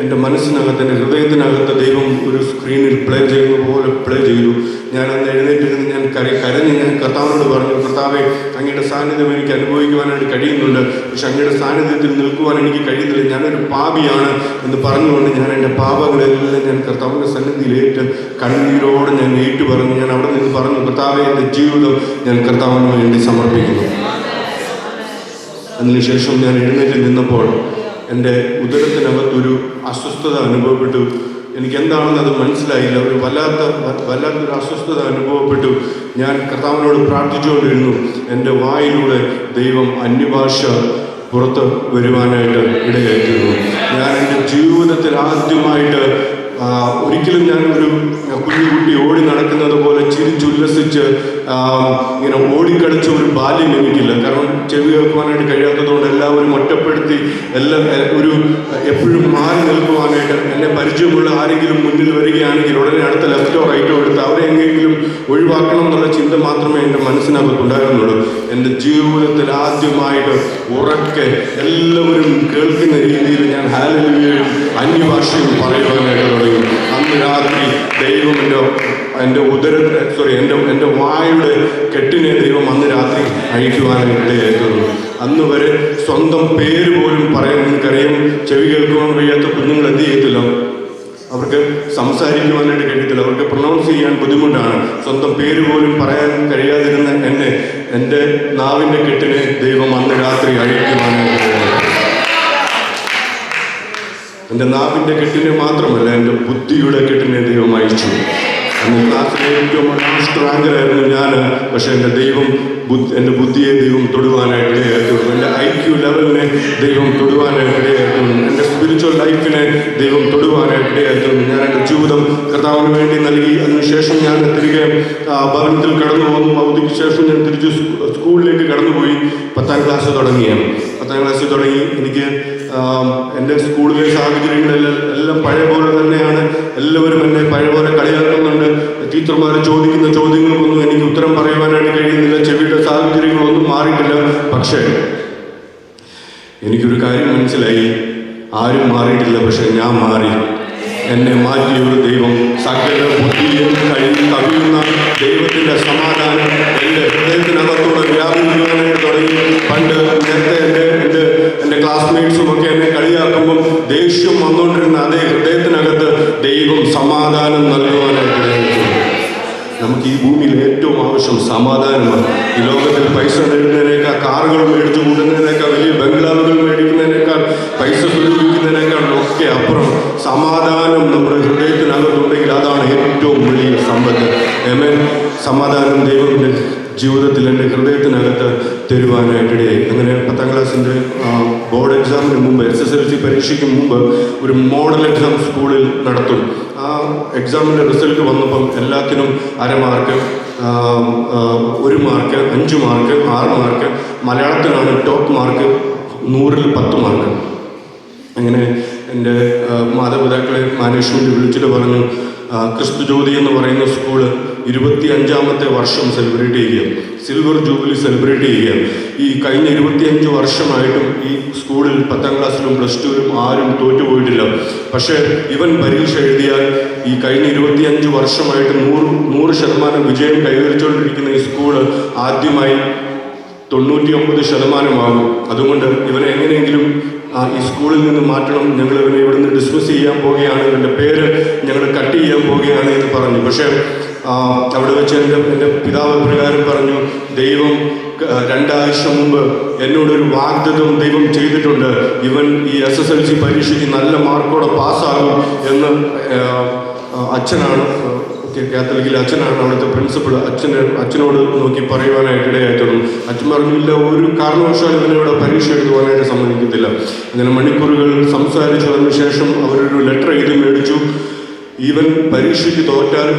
എൻ്റെ മനസ്സിനകത്ത്, എൻ്റെ ഹൃദയത്തിനകത്ത് ദൈവം ഒരു സ്ക്രീനിൽ പ്ലേ ചെയ്യുന്ന പോലെ പ്ലേ ചെയ്തു. ഞാൻ അന്ന് എഴുന്നേറ്റിരുന്ന് ഞാൻ കരഞ്ഞ് ഞാൻ കർത്താവിനോട് പറഞ്ഞു, കർത്താവേ, അങ്ങയുടെ സാന്നിധ്യം എനിക്ക് അനുഭവിക്കുവാനായിട്ട് കഴിയുന്നുണ്ട്, പക്ഷെ അങ്ങയുടെ സാന്നിധ്യത്തിൽ നിൽക്കുവാൻ എനിക്ക് കഴിയുന്നില്ല, ഞാനൊരു പാപിയാണ് എന്ന് പറഞ്ഞുകൊണ്ട് ഞാൻ എൻ്റെ പാപങ്ങളെല്ലാം ഞാൻ കർത്താവിൻ്റെ സന്നിധിയിലേറ്റ് കണ്ണീരോടെ ഞാൻ ഏറ്റു പറഞ്ഞു. ഞാൻ അവിടെ നിന്ന് പറഞ്ഞു, കർത്താവേ, എൻ്റെ ജീവിതം ഞാൻ കർത്താവിന് വേണ്ടി സമർപ്പിക്കുന്നു. അതിനുശേഷം ഞാൻ എഴുന്നേറ്റ് നിന്നപ്പോൾ എൻ്റെ ഉദരത്തിനകത്തൊരു അസ്വസ്ഥത അനുഭവപ്പെട്ടു. എനിക്ക് എന്താണെന്ന് അത് മനസ്സിലായില്ല. ഒരു വല്ലാത്തൊരു അസ്വസ്ഥത അനുഭവപ്പെട്ടു. ഞാൻ കർത്താവിനോട് പ്രാർത്ഥിച്ചുകൊണ്ടിരുന്നു. എൻ്റെ വായിലൂടെ ദൈവം അന്യഭാഷ പുറത്ത് വരുവാനായിട്ട് ഇടയായിരുന്നു. ഞാൻ എൻ്റെ ജീവിതത്തിൽ ആദ്യമായിട്ട് ഒരിക്കലും ഞാൻ ഒരു കുഞ്ഞുകുട്ടി ഓടി നടക്കുന്നത് പോലെ ചിരിച്ചുല്ലസിച്ച് ഇങ്ങനെ ഓടിക്കളിച്ച ഒരു ബാല്യം എനിക്കില്ല. കാരണം ചെവി കേൾക്കുവാനായിട്ട് കഴിയാത്തതുകൊണ്ട് എല്ലാവരും ഒറ്റപ്പെടുത്തി എപ്പോഴും മാറി നിൽക്കുവാനായിട്ട് എന്നെ പരിചയമുള്ള ആരെങ്കിലും മുന്നിൽ വരികയാണെങ്കിൽ ഉടനെ അടുത്ത ലെഫ്റ്റോ റൈറ്റോ എടുത്ത് അവരെ എങ്ങനെയെങ്കിലും ഒഴിവാക്കണം എന്നുള്ള ചിന്ത മാത്രമേ എൻ്റെ മനസ്സിനകത്തുണ്ടായിരുന്നുള്ളൂ. എൻ്റെ ജീവിതത്തിൽ ആദ്യമായിട്ട് ഉറക്കെ എല്ലാവരും കേൾക്കുന്ന രീതിയിൽ ഞാൻ ഹല്ലേലൂയയും അന്യഭാഷയും പറയുവാനായിട്ട് തുടങ്ങി. അന്ന് രാത്രി ദൈവം എൻ്റെ വായുടെ കെട്ടിനെ ദൈവം അന്ന് രാത്രി അഴിക്കുവാനായിട്ടായിരുന്നു. അന്ന് വരെ സ്വന്തം പേര് പോലും പറയാൻ നിങ്ങൾക്കറിയാം, ചെവി കേൾക്കുവാൻ വയ്യാത്ത കുഞ്ഞുങ്ങൾ എന്ത് ചെയ്യത്തില്ല, അവർക്ക് സംസാരിക്കുവാനായിട്ട് കഴിയത്തില്ല, അവർക്ക് പ്രൊനൗൺസ് ചെയ്യാൻ ബുദ്ധിമുട്ടാണ്. സ്വന്തം പേര് പോലും പറയാൻ കഴിയാതിരുന്ന എന്നെ എൻ്റെ നാവിൻ്റെ കെട്ടിനെ ദൈവം അന്ന് രാത്രി അഴിക്കുവാനായിട്ട്. എൻ്റെ നാവിൻ്റെ കെട്ടിനെ മാത്രമല്ല, എൻ്റെ ബുദ്ധിയുടെ കെട്ടിനെ ദൈവം അയച്ചു. അന്ന് ക്ലാസ്സിലെ ഏറ്റവും സ്ട്രാങ്കറായിരുന്നു ഞാൻ. പക്ഷേ എൻ്റെ ബുദ്ധിയെ ദൈവം തൊടുവാനായിട്ട് ഇടയായിരുന്നു. എൻ്റെ IQ ലെവലിനെ ദൈവം തൊടുവാനായിട്ട് ഇടയായിരുന്നു. എൻ്റെ സ്പിരിച്വൽ ലൈഫിനെ ദൈവം തൊടുവാനായിട്ട് ഇടയായിരുന്നു. ഞാൻ എൻ്റെ ജീവിതം കർത്താവിന് വേണ്ടി നൽകി. അതിനുശേഷം ഞാൻ തിരികെ ഭവനത്തിൽ കടന്നു വന്നു. അവധിക്ക് ശേഷം ഞാൻ തിരിച്ച് സ്കൂളിലേക്ക് കടന്നുപോയി. 10ാം ക്ലാസ് തുടങ്ങി. എനിക്ക് എൻ്റെ സ്കൂളിലെ സാഹചര്യങ്ങളെല്ലാം പഴയ പോലെ തന്നെയാണ്. എല്ലാവരും എന്നെ പഴയ പോലെ കളിയാക്കുന്നുണ്ട്. ടീച്ചർമാർ ചോദിക്കുന്ന ചോദ്യങ്ങൾക്കൊന്നും എനിക്ക് ഉത്തരം പറയുവാനായിട്ട് കഴിയുന്നില്ല. ചെവിയുടെ സാഹചര്യങ്ങളൊന്നും മാറിയിട്ടില്ല. പക്ഷേ എനിക്കൊരു കാര്യം മനസ്സിലായി, ആരും മാറിയിട്ടില്ല, പക്ഷെ ഞാൻ മാറി. എന്നെ മാറ്റിയ ഒരു ദൈവം, സകല ബുദ്ധിയും കവിയുന്ന ദൈവത്തിൻ്റെ സമാധാനം എൻ്റെ ഹൃദയത്തിനകത്തൂടെ വ്യാപിക്കുവാനായിട്ട് തുടങ്ങി. പണ്ട് നേരത്തെ എൻ്റെ ക്ലാസ്മേറ്റ്സുമൊക്കെ എന്നെ കളിയാക്കുമ്പം ദേഷ്യം വന്നുകൊണ്ടിരുന്ന അതേ ഹൃദയത്തിനകത്ത് ദൈവം സമാധാനം നൽകുവാനായിട്ട് കഴിയും. നമുക്ക് ഈ ഭൂമിയിൽ ഏറ്റവും ആവശ്യം സമാധാനമാണ്. ഈ ലോകത്തിൽ പൈസ നേടുന്നതിനേക്കാൾ, കാറുകൾ മേടിച്ചു കൂട്ടുന്നതിനേക്കാൾ, വലിയ ബംഗ്ലാവുകൾ മേടിക്കുന്നതിനേക്കാൾ, പൈസ സ്വരൂപിക്കുന്നതിനേക്കാൾ ഒക്കെ അപ്പുറം സമാധാനം നമ്മുടെ ഹൃദയത്തിനകത്തുണ്ടെങ്കിൽ അതാണ് ഏറ്റവും വലിയ സമ്പത്ത്. സമാധാനം ദൈവത്തിൻ്റെ ജീവിതത്തിൽ എൻ്റെ ഹൃദയത്തിനകത്ത് തരുവാനായിട്ടിടയായി. അങ്ങനെ 10ാം ക്ലാസ്സിൻ്റെ ബോർഡ് എക്സാമിന് മുമ്പ്, SSLC പരീക്ഷയ്ക്ക് മുമ്പ് ഒരു മോഡൽ എക്സാം സ്കൂളിൽ നടത്തും. ആ എക്സാമിൻ്റെ റിസൾട്ട് വന്നപ്പം എല്ലാത്തിനും 1/2 മാർക്ക്, 1 മാർക്ക്, 5 മാർക്ക്, 6 മാർക്ക്. മലയാളത്തിനാണ് ടോപ്പ് മാർക്ക്, 100ൽ 10 മാർക്ക്. അങ്ങനെ എൻ്റെ മാതാപിതാക്കളെ മാനേജ്മെൻറ്റ് വിളിച്ചിട്ട് പറഞ്ഞു, ക്രിസ്തു ജ്യോതി എന്ന് പറയുന്ന സ്കൂള് 25ാമത്തെ വർഷം സെലിബ്രേറ്റ് ചെയ്യുക, സിൽവർ ജൂബിലി സെലിബ്രേറ്റ് ചെയ്യുക. ഈ കഴിഞ്ഞ 25 വർഷമായിട്ടും ഈ സ്കൂളിൽ 10ാം ക്ലാസ്സിലും +2ലും ആരും തോറ്റുപോയിട്ടില്ല. പക്ഷേ ഇവൻ പരീക്ഷ എഴുതിയാൽ ഈ കഴിഞ്ഞ 25 വർഷമായിട്ട് 100% വിജയം കൈവരിച്ചുകൊണ്ടിരിക്കുന്ന ഈ സ്കൂള് ആദ്യമായി 99% അതുകൊണ്ട് ഇവനെ എങ്ങനെയെങ്കിലും ഈ സ്കൂളിൽ നിന്ന് മാറ്റണം, ഞങ്ങൾ ഇവനെ ഇവിടുന്ന് ഡിസ്മിസ് ചെയ്യാൻ പോവുകയാണ്, ഇവൻ്റെ പേര് ഞങ്ങൾ കട്ട് ചെയ്യാൻ പോവുകയാണ് എന്ന് പറഞ്ഞു. പക്ഷേ അവിടെ വെച്ച് എൻ്റെ പിതാവ് പ്രകാരം പറഞ്ഞു, ദൈവം 2 ആഴ്ച മുമ്പ് എന്നോടൊരു വാഗ്ദത്തം ദൈവം ചെയ്തിട്ടുണ്ട്, ഇവൻ ഈ SSLC പരീക്ഷയ്ക്ക് നല്ല മാർക്കോടെ പാസ്സാകും എന്ന്. അച്ഛനാണ്, കാത്തലിക്കിലെ അച്ഛനാണ് അവിടുത്തെ പ്രിൻസിപ്പൾ. അച്ഛനോട് നോക്കി പറയുവാനായിട്ടിടയായിട്ടുണ്ട്. അച്ഛൻ പറഞ്ഞില്ല, ഒരു കാരണവശാലും ഇവനിവിടെ പരീക്ഷ എഴുതുവാനായിട്ട് സമ്മതിക്കത്തില്ല. അങ്ങനെ മണിക്കൂറുകൾ സംസാരിച്ചു. അതിനുശേഷം അവരൊരു ലെറ്റർ എഴുതി മേടിച്ചു. ഈവൻ പരീക്ഷയ്ക്ക് തോറ്റാൽ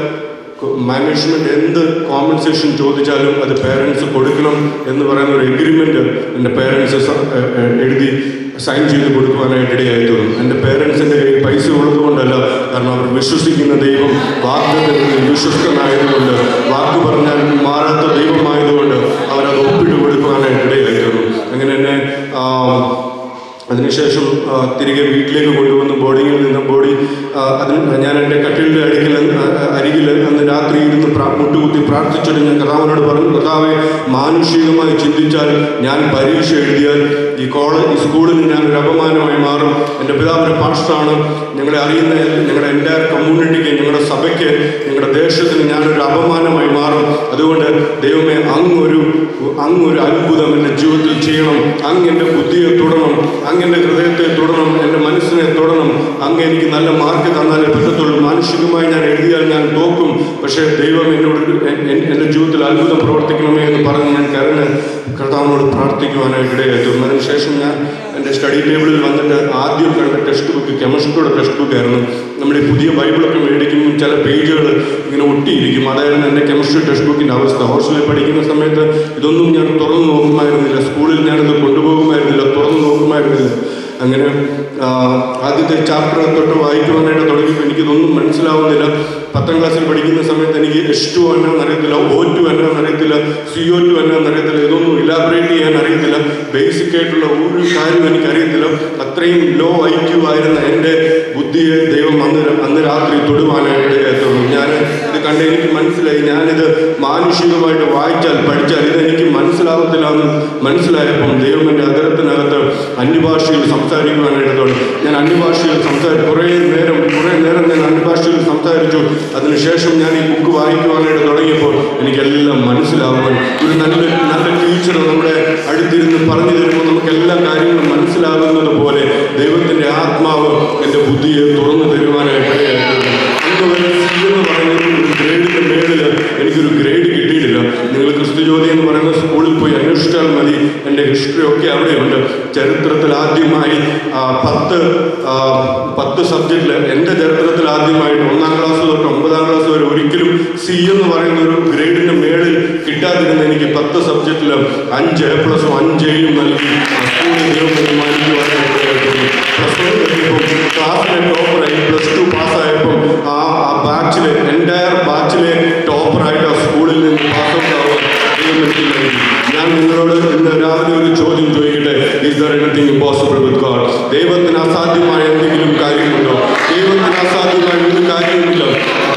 മാനേജ്മെൻറ്റ് എന്ത് കോമ്പൻസേഷൻ ചോദിച്ചാലും അത് പേരൻസ് കൊടുക്കണം എന്ന് പറയുന്ന ഒരു എഗ്രിമെൻറ്റ് എൻ്റെ പേരൻസ് എഴുതി സൈൻ ചെയ്ത് കൊടുക്കുവാനായിട്ടിടയായിരുന്നു. എൻ്റെ പേരൻസിൻ്റെ കയ്യിൽ പൈസ ഉള്ളതുകൊണ്ടല്ല, കാരണം അവർ വിശ്വസിക്കുന്ന ദൈവം വാഗ്ദത്തത്തിൽ വിശ്വസ്തനായതുകൊണ്ട്, വാക്ക് പറഞ്ഞാൽ മാറാത്ത ദൈവമായതുകൊണ്ട് അവരത് ഒപ്പിട്ട് കൊടുക്കുവാനായിട്ടിടയായിരുന്നു. അങ്ങനെ എന്നെ അതിനുശേഷം തിരികെ വീട്ടിലേക്ക് കൊണ്ടുവന്ന് ബോർഡിങ്ങിൽ നിന്ന് ഞാൻ എൻ്റെ കട്ടിലിൻ്റെ അരികിൽ അന്ന് രാത്രി ഇരുന്ന് മുട്ടുകുത്തി പ്രാർത്ഥിച്ചിട്ട് ഞാൻ കർത്താവിനോട് പറഞ്ഞു, കർത്താവെ, മാനുഷികമായി ചിന്തിച്ചാൽ ഞാൻ പരീക്ഷ എഴുതിയാൽ ഈ സ്കൂളിന് ഞാനൊരു അപമാനമായി മാറും. എൻ്റെ പിതാവിൻ്റെ പാസ്റ്ററാണ്, ഞങ്ങളെ അറിയുന്ന ഞങ്ങളുടെ എൻ്റെ കമ്മ്യൂണിറ്റിക്ക്, ഞങ്ങളുടെ സഭയ്ക്ക്, ഞങ്ങളുടെ ദേശത്തിന് ഞാനൊരു അപമാനമായി മാറും. അതുകൊണ്ട് ദൈവമേ അങ്ങൊരു അത്ഭുതം എൻ്റെ ജീവിതത്തിൽ ചെയ്യണം, അങ്ങ് എൻ്റെ ബുദ്ധിയെ തൊടണം, അങ്ങ് എൻ്റെ ഹൃദയത്തെ തൊടണം, എൻ്റെ മനസ്സിനെ തൊടണം, അങ്ങ് എനിക്ക് നല്ല മാർക്ക് തന്നാലേ പറ്റത്തുള്ളൂ. മാനുഷികമായി ഞാൻ എഴുതിയാൽ ഞാൻ തോക്കും, പക്ഷേ ദൈവം എന്നോട് എൻ്റെ ജീവിതത്തിൽ അത്ഭുതം പ്രവർത്തിക്കണമേ എന്ന് പറഞ്ഞ് ഞാൻ കരഞ്ഞ് കർത്താവിനോട് പ്രാർത്ഥിക്കുവാനായിട്ട് ഇടയായിരുന്നു. അതിനുശേഷം ഞാൻ എൻ്റെ സ്റ്റഡി ടേബിളിൽ വന്നിട്ട് ആദ്യം കണ്ട ടെക്സ്റ്റ് ബുക്ക് കെമിസ്ട്രിയുടെ ടെക്സ്റ്റ് ബുക്കായിരുന്നു. നമ്മൾ ഈ പുതിയ ബൈബിളൊക്കെ മേടിക്കുമ്പോൾ ചില പേജുകൾ ഇങ്ങനെ ഒട്ടിയിരിക്കും. അതായിരുന്നു എൻ്റെ കെമിസ്ട്രി ടെക്സ്റ്റ് ബുക്കിൻ്റെ അവസ്ഥ. ഹോസ്റ്റലിൽ പഠിക്കുന്ന സമയത്ത് ഇതൊന്നും ഞാൻ തുറന്നു നോക്കുമായിരുന്നില്ല, സ്കൂളിൽ ഞാനിത് കൊണ്ടുപോകുമായിരുന്നില്ല, തുറന്നു നോക്കുമായിരുന്നില്ല. അങ്ങനെ ആദ്യത്തെ ചാപ്റ്റർ തൊട്ട് വായിക്കുവാനായിട്ട് തുടങ്ങിയപ്പോൾ എനിക്കിതൊന്നും മനസ്സിലാവുന്നില്ല. 10ാം ക്ലാസ്സിൽ പഠിക്കുന്ന സമയത്ത് എനിക്ക് H2 എന്നാന്ന് അറിയത്തില്ല, O2 എന്നാന്ന് അറിയത്തില്ല, CO2 എന്നാന്ന് അറിയത്തില്ല, ഇതൊന്നും ഇലാബറേറ്റ് ചെയ്യാൻ അറിയത്തില്ല. ബേസിക് ആയിട്ടുള്ള ഒരു കാര്യം എനിക്കറിയത്തില്ല. അത്രയും ലോ IQ ആയിരുന്ന എൻ്റെ ബുദ്ധിയെ ദൈവം അന്ന് രാത്രി തൊടുവാനായിട്ട് എത്തുള്ളൂ. ഞാൻ ഇത് കണ്ട് എനിക്ക് മനസ്സിലായി, ഞാനിത് മാനുഷികമായിട്ട് വായിച്ചാൽ പഠിച്ചാൽ ഇതെനിക്ക് മനസ്സിലാവത്തില്ല എന്ന് മനസ്സിലായപ്പം ദൈവം എൻ്റെ അകരത്തിനകത്ത് അന്യഭാഷയിൽ സംസാരിക്കുവാനായിട്ട് തുടങ്ങി. ഞാൻ അന്യഭാഷയിൽ കുറേ നേരം ഞാൻ അന്യഭാഷയിൽ സംസാരിച്ചു. അതിനുശേഷം ഞാൻ ഈ ബുക്ക് വായിക്കുവാനായിട്ട് തുടങ്ങിയപ്പോൾ എനിക്കെല്ലാം മനസ്സിലാവുവാൻ ഒരു നല്ല ടീച്ചർ നമ്മുടെ അടുത്തിരുന്ന് പറഞ്ഞു തരുമ്പോൾ നമുക്ക് എല്ലാ കാര്യങ്ങളും മനസ്സിലാകുന്നത് പോലെ ദൈവത്തിൻ്റെ ആത്മാവ് എൻ്റെ ബുദ്ധിയെ തുറന്നു തരുവാനായിട്ട് എന്ന് പറയുന്നത് ഒരു ഗ്രേഡിൻ്റെ മേളിൽ എനിക്കൊരു ഗ്രേഡ് കിട്ടിയിട്ടില്ല. നിങ്ങൾ ക്രിസ്തുജ്യോതി എന്ന് പറയുന്ന സ്കൂളിൽ പോയി അന്വേഷിച്ചാൽ മതി, എൻ്റെ ഹിസ്റ്ററി ഒക്കെ അവിടെയുണ്ട്. ചരിത്രത്തിൽ ആദ്യമായി 10 സബ്ജക്റ്റിൽ എൻ്റെ ചരിത്രത്തിൽ ആദ്യമായിട്ട് 1ാം ക്ലാസ് തൊട്ട് 9ാം ക്ലാസ് വരെ ഒരിക്കലും C എന്ന് പറയുന്ന ഒരു ഗ്രേഡിൻ്റെ മേളിൽ കിട്ടാതിരുന്ന എനിക്ക് 10 സബ്ജക്റ്റിൽ 5 A+ഉം 5 Aയും നൽകി സ്കൂളിൽ ദൈവം ബഹുമാനിക്കുവാനായിട്ട് ക്ലാസ്സിലെ ടോപ്പറായി. +2 പാസ്സായപ്പം ആ ബാച്ചിലെ എൻ്റയർ ബാച്ചിലെ ടോപ്പറായിട്ട് ആ സ്കൂളിൽ നിന്ന് പാസ് ഔട്ട് ആവാൻ ഞാൻ നിങ്ങളോട് ഇന്ന് രാവിലെ ഒരു ചോദ്യം ചോദിക്കട്ടെ. Is there anything impossible with God? ദൈവത്തിന് അസാധ്യമായ എന്തെങ്കിലും കാര്യമുണ്ടോ? ദൈവത്തിന് അസാധ്യമായ ഒരു കാര്യമില്ല.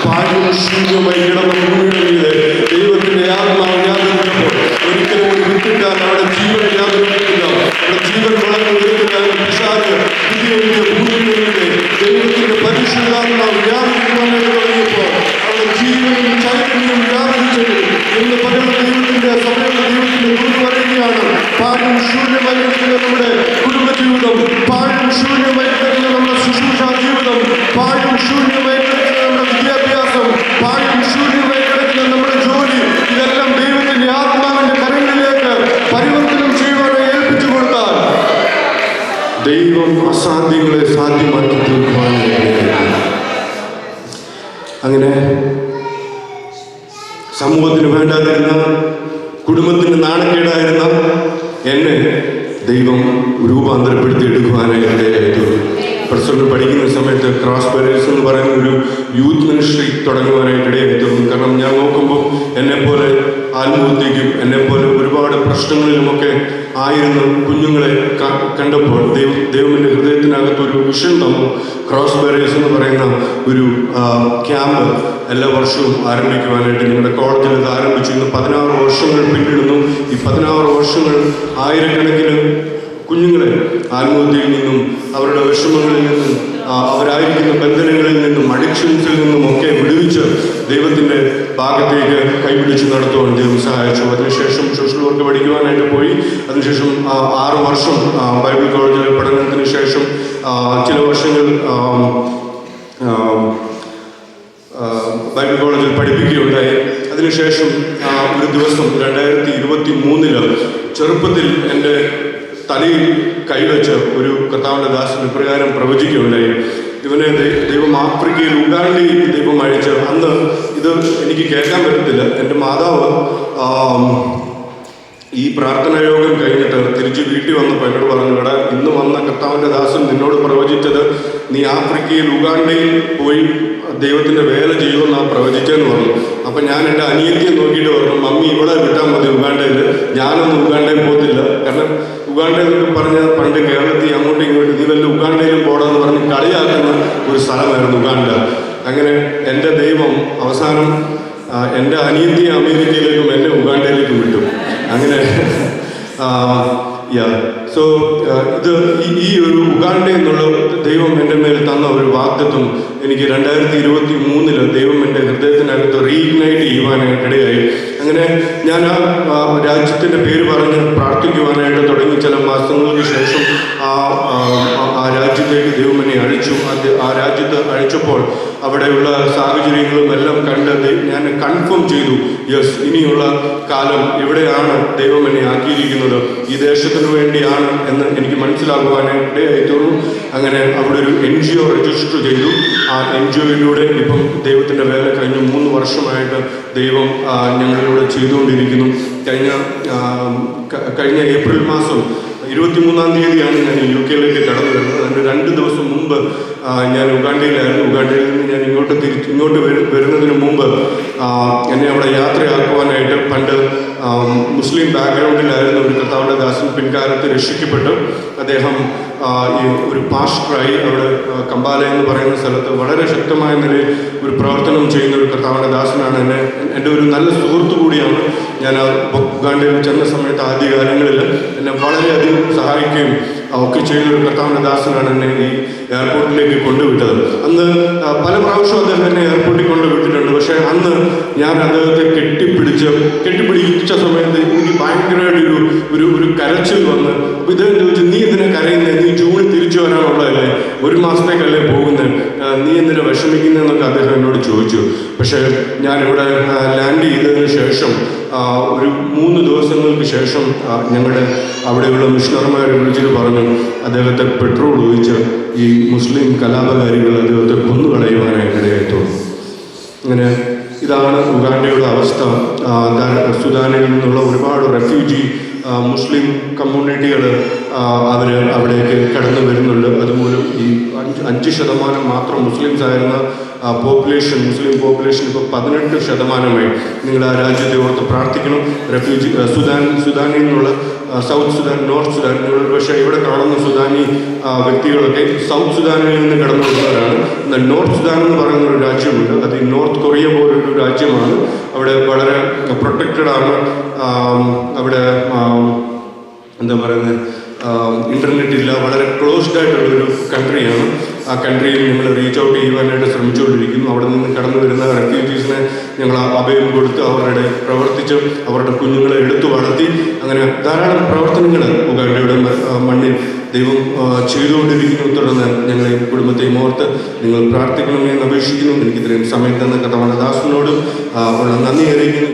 പാഴും ശൂന്യമായി കിടന്ന ഭൂമിയുടെ മീതെ ദൈവത്തിന്റെ ആത്മാവ് വ്യാപരിച്ചപ്പോൾ ഒരിക്കലും ഒരു വിത്തിട്ടാൽ അവിടെ ജീവൻ വ്യാപരിക്കുന്നില്ല. അവിടെ ജീവൻ വളർന്നു വരുന്നതായി പിശാച് പുതിയ ഭൂമിയുടെ മീതെ ദൈവത്തിന്റെ പരിശുദ്ധാത്മാവ് വ്യാപരിക്കുവാനായിട്ട് തുടങ്ങിയപ്പോൾ അവിടെ ജീവനും ചൈതന്യം വ്യാപരിച്ചത് എന്ന് പകൽ ദൈവത്തിന്റെ സമയത്ത് ദൈവത്തിന്റെ ദൂത് പറയുകയാണ്. പാഴും ശൂന്യമായി കിടക്കുന്ന നമ്മുടെ കുടുംബജീവിതം, പാഴും ശൂന്യമായി കിടക്കുന്ന നമ്മുടെ ശുശ്രൂഷാ ജീവിതം, പാഴും ശൂന്യമായി കിടക്കുന്ന നമ്മുടെ വിദ്യാഭ്യാസം, പാഴും ശൂന്യമായി കിടക്കുന്ന നമ്മുടെ ജോലി, ഇതെല്ലാം ദൈവത്തിന്റെ ആത്മാവിന്റെ കരങ്ങളിലേക്ക് പരിവർത്തനം ചെയ്യുവാനായി ഏൽപ്പിച്ചു കൊടുത്താൽ ദൈവം അസാധ്യങ്ങളെ സാധ്യമാക്കി തീർക്കുവാനായി. അങ്ങനെ സമൂഹത്തിന് വേണ്ടാതിരുന്ന, കുടുംബത്തിന് നാണക്കേടായിരുന്ന എന്നെ ദൈവം രൂപാന്തരപ്പെടുത്തി എടുക്കുവാനായിട്ട് പ്രസിഡന്റ് പഠിക്കുന്ന സമയത്ത് ക്രോസ് ബാരിയേഴ്സ് എന്ന് പറയുന്ന ഒരു യൂത്ത് മിനിസ്ട്രി തുടങ്ങുവാനായിട്ട് ഇടയായിത്തീർന്നു. കാരണം ഞാൻ നോക്കുമ്പോൾ എന്നെപ്പോലെ ആത്മഹത്യക്കും എന്നെപ്പോലെ ഒരുപാട് പ്രശ്നങ്ങളിലുമൊക്കെ ആയിരുന്ന കുഞ്ഞുങ്ങളെ കണ്ടപ്പോൾ ദൈവം എൻ്റെ ഹൃദയത്തിനകത്ത് ഒരു വിഷൻ തന്നു. ക്രോസ് ബാരിയേഴ്സ് എന്ന് പറയുന്ന ഒരു ക്യാമ്പ് എല്ലാ വർഷവും ആരംഭിക്കുവാനായിട്ട് നിങ്ങളുടെ കോളേജിൽ ഇത് ആരംഭിച്ചു. ഇന്ന് 16 വർഷങ്ങൾ പിന്നിടുന്നു. ഈ 16 വർഷങ്ങൾ ആയിരക്കണക്കിന് കുഞ്ഞുങ്ങളെ ആത്മഹത്യയിൽ നിന്നും അവരുടെ വിഷമങ്ങളിൽ നിന്നും അവരായിരിക്കുന്ന ബന്ധനങ്ങളിൽ നിന്നും അഡിക്ഷൻസിൽ നിന്നും ഒക്കെ വിടുവിച്ച് ദൈവത്തിൻ്റെ ഭാഗത്തേക്ക് കൈപിടിച്ച് നടത്തുവാൻ ദൈവം സഹായിച്ചു. അതിനുശേഷം സോഷ്യൽ വർക്ക് പഠിക്കുവാനായിട്ട് പോയി. അതിനുശേഷം 6 വർഷം ബൈബിൾ കോളേജിലെ പഠനത്തിന് ശേഷം ചില വർഷങ്ങൾ ബൈബിൾ കോളേജിൽ പഠിപ്പിക്കുകയുണ്ടായി. അതിനുശേഷം ഒരു ദിവസം 2023 ചെറുപ്പത്തിൽ എൻ്റെ തലയിൽ കൈവച്ച് ഒരു കർത്താവിൻ്റെ ദാസൻ ഇപ്രകാരം പ്രവചിക്കുകയുണ്ടായി. ഇവനെ ദൈവം ആഫ്രിക്കയിൽ ഉഗാണ്ടയിൽ ദൈവം അയച്ച്, അന്ന് ഇത് എനിക്ക് കേൾക്കാൻ പറ്റത്തില്ല. എൻ്റെ മാതാവ് ഈ പ്രാർത്ഥനാ യോഗം കഴിഞ്ഞിട്ട് തിരിച്ച് വീട്ടിൽ വന്നപ്പോൾ എന്നോട് പറഞ്ഞു, എടാ ഇന്ന് വന്ന കർത്താവിൻ്റെ ദാസൻ നിന്നോട് പ്രവചിച്ചത് നീ ആഫ്രിക്കയിൽ ഉഗാണ്ടയിൽ പോയി ദൈവത്തിൻ്റെ വേല ചെയ്യുമെന്നാണ് പ്രവചിച്ചതെന്ന് പറഞ്ഞു. അപ്പം ഞാൻ എൻ്റെ അനിയത്തിയെ നോക്കിയിട്ട് പറഞ്ഞു, മമ്മി ഇവിടെ വിട്ടാൽ മതി ഉഗാണ്ടയിൽ, ഞാനൊന്നും ഉഗാണ്ടയിൽ പോകത്തില്ല. കാരണം ഉഗാണ്ടയിൽ പറഞ്ഞാൽ പണ്ട് കേരളത്തിൽ അങ്ങോട്ടും ഇങ്ങോട്ടും നീ വല്ല ഉഗാണ്ടയിലും പോടാന്ന് പറഞ്ഞ് കളിയാക്കുന്ന ഒരു സ്ഥലമായിരുന്നു ഉഗാണ്ട. അങ്ങനെ എൻ്റെ ദൈവം അവസാനം എൻ്റെ അനിയത്തിയെ അമേരിക്കയിലേക്കും എന്നെ ഉഗാണ്ടയിലേക്കും വിട്ടു. അങ്ങനെ സോ ഇത് ഈ ഒരു ഉഗാണ്ട എന്നുള്ള ദൈവം എൻ്റെ മേൽ തന്ന ഒരു വാഗ്ദത്വം എനിക്ക് 2023 ദൈവം എൻ്റെ ഹൃദയത്തിനകത്ത് റീഇഗ്നൈറ്റ് ചെയ്യുവാനായിട്ടിടയായി. അങ്ങനെ ഞാൻ ആ രാജ്യത്തിൻ്റെ പേര് പറഞ്ഞ് പ്രാർത്ഥിക്കുവാനായിട്ട് തുടങ്ങി. ചില മാസങ്ങൾക്ക് ശേഷം ആ രാജ്യത്തേക്ക് ദൈവം എന്നെ അഴിച്ചു. ആ രാജ്യത്ത് അഴിച്ചപ്പോൾ അവിടെയുള്ള സാഹചര്യങ്ങളും എല്ലാം കണ്ട് ഞാൻ കൺഫേം ചെയ്തു, യെസ്, ഇനിയുള്ള കാലം ഇവിടെയാണ് ദൈവം എന്നെ ആക്കിയിരിക്കുന്നത്, ഈ ദേശത്തിന് വേണ്ടിയാണ് എന്ന് എനിക്ക് മനസ്സിലാക്കുവാനായിട്ട് ഇടയായിത്തീർന്നു. അങ്ങനെ അവിടെ ഒരു NGO രജിസ്റ്റർ ചെയ്തു. ആ NGOയിലൂടെ ഇപ്പം ദൈവത്തിൻ്റെ വേല കഴിഞ്ഞ 3 വർഷമായിട്ട് ദൈവം ഞങ്ങളിലൂടെ ചെയ്തുകൊണ്ടിരിക്കുന്നു. കഴിഞ്ഞ ഏപ്രിൽ മാസം 23-ാം തീയതിയാണ് ഞാൻ UK കടന്നു വരുന്നത്. അതിന് 2 ദിവസം മുമ്പ് ഞാൻ ഉഗാണ്ടയിലായിരുന്നു. ഉഗാണ്ടയിൽ നിന്ന് ഞാൻ ഇങ്ങോട്ട് വരുന്നതിന് മുമ്പ് എന്നെ അവിടെ യാത്രയാക്കുവാനായിട്ട് പണ്ട് മുസ്ലിം ബാക്ക്ഗ്രൗണ്ടിലായിരുന്ന ഒരു കർത്താവിൻ്റെ ദാസൻ പിൻകാലത്ത് രക്ഷിക്കപ്പെട്ടു. അദ്ദേഹം ഒരു പാസ്റ്ററായി അവിടെ കമ്പാല എന്ന് പറയുന്ന സ്ഥലത്ത് വളരെ ശക്തമായ നിലയിൽ ഒരു പ്രവർത്തനം ചെയ്യുന്ന ഒരു കർത്താവിൻ്റെ ദാസനാണ്. എൻ്റെ ഒരു നല്ല സുഹൃത്തു കൂടിയാണ്. ഞാൻ ഉഗാണ്ടയിൽ ചെന്ന സമയത്ത് ആദ്യകാലങ്ങളിൽ എന്നെ വളരെയധികം സഹായിക്കുകയും ഒക്കെ ചെയ്തൊരു കർത്താവിൻ്റെ ദാസനാണ് എന്നെ ഈ എയർപോർട്ടിലേക്ക് കൊണ്ടുവിട്ടത്. അന്ന് പല പ്രാവശ്യം അദ്ദേഹം എന്നെ എയർപോർട്ടിൽ കൊണ്ടുവിട്ടിട്ടുണ്ട്. പക്ഷേ അന്ന് ഞാൻ അദ്ദേഹത്തെ കെട്ടിപ്പിടിച്ച സമയത്ത് എനിക്ക് ഭയങ്കരമായിട്ട് ഒരു കരച്ചിൽ വന്ന്. അപ്പോൾ ഇദ്ദേഹം ചോദിച്ചു, നീ എന്തിനാ കരയുന്നത്? നീ ജൂണിൽ തിരിച്ചു വരാനുള്ളതല്ലേ, 1 മാസത്തേക്കല്ലേ പോകുന്നത്, നീ എന്തിനാ വിഷമിക്കുന്നതെന്നൊക്കെ അദ്ദേഹം എന്നോട് ചോദിച്ചു. പക്ഷേ ഞാനിവിടെ ലാൻഡ് ചെയ്തതിന് ശേഷം ഒരു 3 ദിവസങ്ങൾക്ക് ശേഷം ഞങ്ങളുടെ അവിടെയുള്ള മിഷണർമാരെ വിളിച്ചിട്ട് പറഞ്ഞു, അദ്ദേഹത്തെ പെട്രോൾ ഒഴിച്ച് ഈ മുസ്ലിം കലാപകാരികൾ അദ്ദേഹത്തെ കൊന്നുകളയുവാനായിട്ട് ഇടയായിത്തോളൂ. അങ്ങനെ ഇതാണ് ഉഗാണ്ടയുടെ അവസ്ഥ. സുഡാനിൽ നിന്നുള്ള ഒരുപാട് റെഫ്യൂജി മുസ്ലിം കമ്മ്യൂണിറ്റികൾ അവിടേക്ക് കടന്നു വരുന്നുണ്ട്. അതുമൂലം ഈ 5% മാത്രം മുസ്ലിംസ് ആയിരുന്ന മുസ്ലിം പോപ്പുലേഷൻ ഇപ്പോൾ 18%. നിങ്ങൾ ആ രാജ്യത്തെ ഓർത്ത് പ്രാർത്ഥിക്കണം. റെഫ്യൂജി സുഡാനിൽ നിന്നുള്ള സൗത്ത് സുഡാൻ, നോർത്ത് സുഡാൻ, പക്ഷേ ഇവിടെ കാണുന്ന സുഡാനി വ്യക്തികളൊക്കെ സൗത്ത് സുഡാനിൽ നിന്ന് കടന്നു വരുന്നവരാണ്. എന്നാൽ നോർത്ത് സുഡാൻ എന്ന് പറയുന്ന ഒരു രാജ്യമുണ്ട്. അത് ഈ നോർത്ത് കൊറിയ പോലൊരു രാജ്യമാണ്. അവിടെ വളരെ പ്രൊട്ടക്റ്റഡ് ആണ്. അവിടെ എന്താ പറയുന്നത്, ഇൻ്റർനെറ്റ് ഇല്ല, വളരെ ക്ലോസ്ഡ് ആയിട്ടുള്ളൊരു കൺട്രിയാണ്. ആ കൺട്രിയിൽ ഞങ്ങൾ റീച്ച് ഔട്ട് ചെയ്യുവാനായിട്ട് ശ്രമിച്ചുകൊണ്ടിരിക്കുന്നു. അവിടെ നിന്ന് കടന്നു വരുന്ന റെഫ്യൂജീസിനെ ഞങ്ങൾ അഭയം കൊടുത്ത് അവരുടെ പ്രവർത്തിച്ച് അവരുടെ കുഞ്ഞുങ്ങളെ എടുത്തു വളർത്തി. അങ്ങനെ ധാരാളം പ്രവർത്തനങ്ങൾ ഉഗാണ്ടയുടെ മണ്ണിൽ ദൈവം ചെയ്തുകൊണ്ടിരിക്കുന്നു. തുടർന്ന് ഞങ്ങൾ ഈ കുടുംബത്തെയും ഓർത്ത് നിങ്ങൾ പ്രാർത്ഥിക്കണമെന്ന് അപേക്ഷിക്കുന്നു. എനിക്ക് ഇത്രയും സമയം തന്ന കർത്താവിന്റെ ദാസനോടും ഉള്ള നന്ദി അറിയിക്കുന്നു.